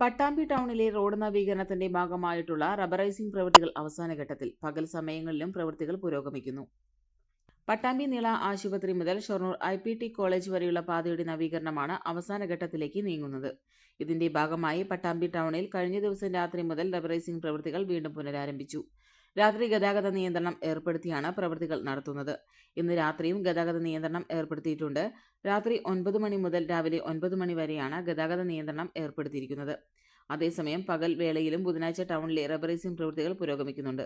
പട്ടാമ്പി ടൗണിലെ റോഡ് നവീകരണത്തിന്റെ ഭാഗമായിട്ടുള്ള റബ്ബറൈസിംഗ് പ്രവൃത്തികൾ അവസാന ഘട്ടത്തിൽ. പകൽ സമയങ്ങളിലും പ്രവൃത്തികൾ പുരോഗമിക്കുന്നു. പട്ടാമ്പി നിള ആശുപത്രി മുതൽ ഷൊർണൂർ IPT കോളേജ് വരെയുള്ള പാതയുടെ നവീകരണമാണ് അവസാന ഘട്ടത്തിലേക്ക് നീങ്ങുന്നത്. ഇതിന്റെ ഭാഗമായി പട്ടാമ്പി ടൗണിൽ കഴിഞ്ഞ ദിവസം രാത്രി മുതൽ റബ്ബറൈസിംഗ് പ്രവൃത്തികൾ വീണ്ടും പുനരാരംഭിച്ചു. രാത്രി ഗതാഗത നിയന്ത്രണം ഏർപ്പെടുത്തിയാണ് പ്രവൃത്തികൾ നടത്തുന്നത്. ഇന്ന് രാത്രിയും ഗതാഗത നിയന്ത്രണം ഏർപ്പെടുത്തിയിട്ടുണ്ട്. രാത്രി 9 മണി മുതൽ രാവിലെ 9 മണി വരെയാണ് ഗതാഗത നിയന്ത്രണം ഏർപ്പെടുത്തിയിരിക്കുന്നത്. അതേസമയം പകൽ വേളയിലും ബുധനാഴ്ച ടൗണിലെ റബ്ബറൈസിംഗ് പ്രവൃത്തികൾ പുരോഗമിക്കുന്നുണ്ട്.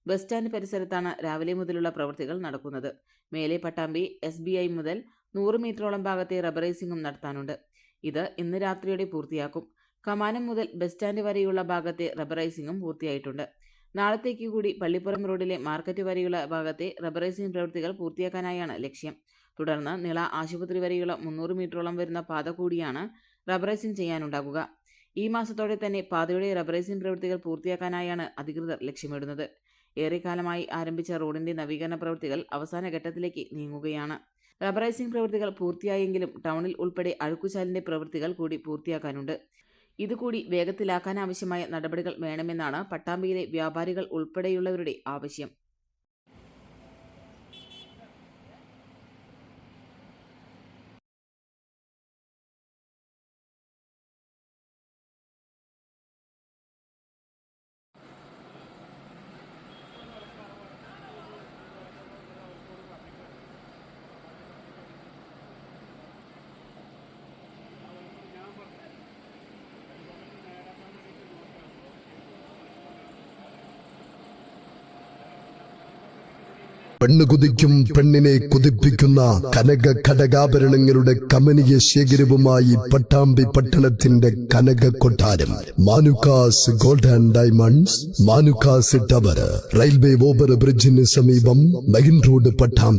ബസ് സ്റ്റാൻഡ് പരിസരത്താണ് രാവിലെ മുതലുള്ള പ്രവൃത്തികൾ നടക്കുന്നത്. മേലെ പട്ടാമ്പി SBI മുതൽ 100 മീറ്ററോളം ഭാഗത്തെ റബ്ബറൈസിംഗും നടത്താനുണ്ട്. ഇത് ഇന്ന് രാത്രിയോടെ പൂർത്തിയാക്കും. കമാനം മുതൽ ബസ് സ്റ്റാൻഡ് വരെയുള്ള ഭാഗത്തെ റബ്ബറൈസിംഗും പൂർത്തിയായിട്ടുണ്ട്. നാളത്തേക്ക് കൂടി പള്ളിപ്പുറം റോഡിലെ മാർക്കറ്റ് വരെയുള്ള ഭാഗത്തെ റബ്ബറൈസിംഗ് പ്രവൃത്തികൾ പൂർത്തിയാക്കാനായാണ് ലക്ഷ്യം. തുടർന്ന് നിള ആശുപത്രി വരെയുള്ള 300 മീറ്ററോളം വരുന്ന പാത കൂടിയാണ് റബ്ബറൈസിംഗ് ചെയ്യാനുണ്ടാകുക. ഈ മാസത്തോടെ തന്നെ പാതയുടെ റബ്ബറൈസിംഗ് പ്രവൃത്തികൾ പൂർത്തിയാക്കാനായാണ് അധികൃതർ ലക്ഷ്യമിടുന്നത്. ഏറെക്കാലമായി ആരംഭിച്ച റോഡിന്റെ നവീകരണ പ്രവൃത്തികൾ അവസാന ഘട്ടത്തിലേക്ക് നീങ്ങുകയാണ്. റബ്ബറൈസിംഗ് പ്രവൃത്തികൾ പൂർത്തിയായെങ്കിലും ടൗണിൽ ഉൾപ്പെടെ അഴുക്കുചാലിന്റെ പ്രവൃത്തികൾ കൂടി പൂർത്തിയാക്കാനുണ്ട്. ഇതുകൂടി വേഗത്തിലാക്കാനാവശ്യമായ നടപടികൾ വേണമെന്നാണ് പട്ടാമ്പിയിലെ വ്യാപാരികൾ ഉൾപ്പെടെയുള്ളവരുടെ ആവശ്യം. പെണ്ണ് കുതിക്കും പെണ്ണിനെ കുതിപ്പിക്കുന്ന കനക ഘടകാഭരണങ്ങളുടെ കമനീയ ശേഖരവുമായി പട്ടാമ്പി പട്ടണത്തിന്റെ കനക കൊട്ടാരം Manukkas gold and diamonds, Manukkas tower, railway over ബ്രിഡ്ജിന് സമീപം മെയിൻ റോഡ്, പട്ടാമ്പി.